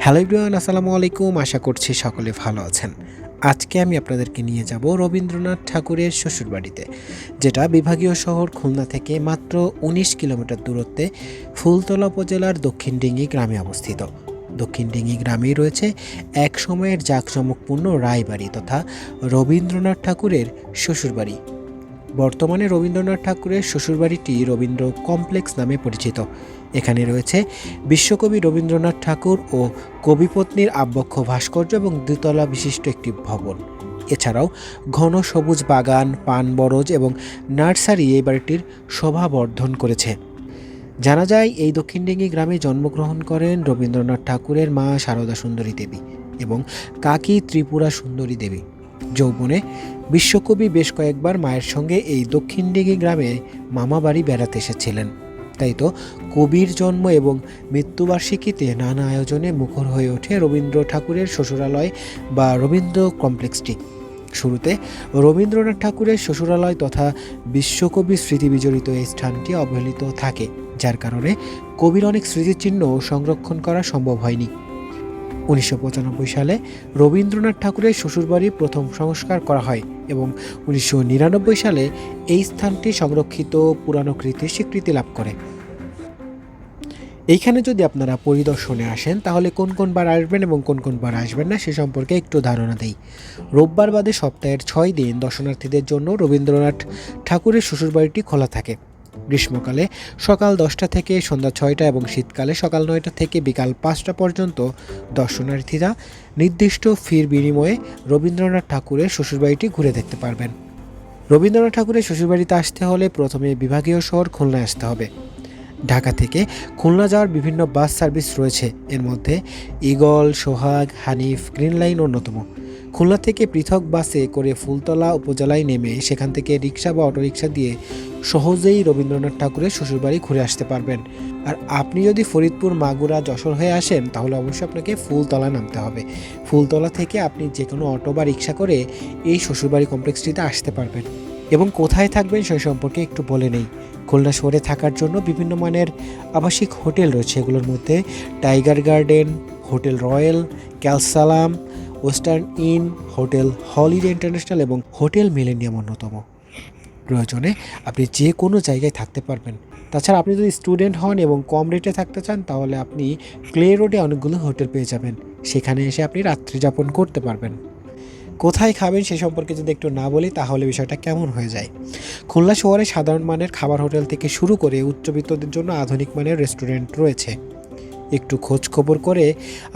Hello everyone, আসসালামু আলাইকুম। আশা করছি সকলে ভালো আছেন। আজকে আমি আপনাদেরকে নিয়ে যাব রবীন্দ্রনাথ ঠাকুরের শ্বশুরবাড়িতে, যেটা বিভাগীয় শহর খুলনা থেকে মাত্র ১৯ কিলোমিটার দূরত্বে ফুলতলা উপজেলার দক্ষিণ ডিঙ্গি গ্রামে অবস্থিত। দক্ষিণ ডিঙ্গি গ্রামেই রয়েছে এক সময়ের জাঁকজমকপূর্ণ রায়বাড়ি তথা রবীন্দ্রনাথ ঠাকুরের শ্বশুরবাড়ি। বর্তমানে রবীন্দ্রনাথ ঠাকুরের শ্বশুরবাড়িটি রবীন্দ্র কমপ্লেক্স নামে পরিচিত। এখানে রয়েছে বিশ্বকবি রবীন্দ্রনাথ ঠাকুর ও কবিপত্নীর আবক্ষ ভাস্কর্য এবং দ্বিতলা বিশিষ্ট একটি ভবন। এছাড়াও ঘন সবুজ বাগান, পান বরজ এবং নার্সারি এই বাড়িটির শোভা বর্ধন করেছে। জানা যায় এই দক্ষিণডিঙ্গি গ্রামে জন্মগ্রহণ করেন রবীন্দ্রনাথ ঠাকুরের মা শারদা সুন্দরী দেবী এবং কাকি ত্রিপুরা সুন্দরী দেবী। যৌবনে বিশ্বকবি বেশ কয়েকবার মায়ের সঙ্গে এই দক্ষিণডিঙ্গি গ্রামে মামা বাড়ি বেড়াতে এসেছিলেন। তাই তো কবির জন্ম এবং মৃত্যুবার্ষিকীতে নানা আয়োজনে মুখর হয়ে ওঠে রবীন্দ্র ঠাকুরের শ্বশুরালয় বা রবীন্দ্র কমপ্লেক্সটি। শুরুতে রবীন্দ্রনাথ ঠাকুরের শ্বশুরালয় তথা বিশ্বকবি স্মৃতি বিজড়িত এই স্থানটি অবহেলিত থাকে, যার কারণে কবির অনেক স্মৃতিচিহ্ন সংরক্ষণ করা সম্ভব হয়নি। ১৯৯৫ সালে রবীন্দ্রনাথ ঠাকুরের শ্বশুরবাড়ির প্রথম সংস্কার করা হয় এবং ১৯৯৯ সালে এই স্থানটি সংরক্ষিত পুরানো কৃতির স্বীকৃতি লাভ করে। এইখানে যদি আপনারা পরিদর্শনে আসেন তাহলে কোন কোন বার আসবেন এবং কোন কোন বার আসবেন না সে সম্পর্কে একটু ধারণা দেই। রোববার বাদে সপ্তাহের ৬ দিন দর্শনার্থীদের জন্য রবীন্দ্রনাথ ঠাকুরের শ্বশুরবাড়িটি খোলা থাকে। গ্রীষ্মকালে সকাল ১০টা থেকে সন্ধ্যা ৬টা এবং শীতকালে সকাল ৯টা থেকে বিকাল ৫টা পর্যন্ত দর্শনার্থীরা নির্দিষ্ট ফির বিনিময়ে রবীন্দ্রনাথ ঠাকুরের শ্বশুরবাড়িটি ঘুরে দেখতে পারবেন। রবীন্দ্রনাথ ঠাকুরের শ্বশুরবাড়িতে আসতে হলে প্রথমে বিভাগীয় শহর খুলনায় আসতে হবে। ঢাকা থেকে খুলনা যাওয়ার বিভিন্ন বাস সার্ভিস রয়েছে, এর মধ্যে ঈগল, সোহাগ, হানিফ, গ্রিন লাইন অন্যতম। খুলনা থেকে পৃথক বাসে করে ফুলতলা উপজেলায় নেমে সেখান থেকে রিক্সা বা অটোরিকশা দিয়ে সহজেই রবীন্দ্রনাথ ঠাকুরের শ্বশুরবাড়ি ঘুরে আসতে পারবেন। আর আপনি যদি ফরিদপুর, মাগুরা, যশোর হয়ে আসেন তাহলে অবশ্যই আপনাকে ফুলতলা নামতে হবে। ফুলতলা থেকে আপনি যে কোনো অটো বা রিক্সা করে এই শ্বশুরবাড়ি কমপ্লেক্সটিতে আসতে পারবেন। এবং কোথায় থাকবেন সেই সম্পর্কে একটু বলে নেই। খুলনা শহরে থাকার জন্য বিভিন্ন মানের আবাসিক হোটেল রয়েছে। এগুলোর মধ্যে টাইগার গার্ডেন, হোটেল রয়্যাল, ক্যালসালাম, Western Inn, Hotel Holiday International এবং হোটেল মিলেনিয়াম অন্যতম। প্রয়োজনে আপনি যে কোনো জায়গায় থাকতে পারবেন। তাছাড়া আপনি যদি স্টুডেন্ট হন এবং কম রেটে থাকতে চান তাহলে আপনি ক্লে রোডে অনেকগুলো হোটেল পেয়ে যাবেন, সেখানে এসে আপনি রাত্রি যাপন করতে পারবেন। কোথায় খাবেন সে সম্পর্কে যদি একটু না বলি তাহলে বিষয়টা কেমন হয়ে যায়। খুলনা শহরে সাধারণ মানের খাবার হোটেল থেকে শুরু করে উচ্চবিত্তদের জন্য আধুনিক মানের রেস্টুরেন্ট রয়েছে। একটু খোঁজ খবর করে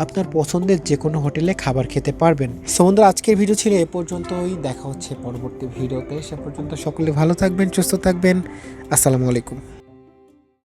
আপনার পছন্দের যে কোনো হোটেলে খাবার খেতে পারবেন। সো বন্ধুরা, আজকের ভিডিও ছিল এ পর্যন্তই। দেখা হচ্ছে পরবর্তী ভিডিওতে। সে পর্যন্ত সকলে ভালো থাকবেন, সুস্থ থাকবেন। আসসালামু আলাইকুম।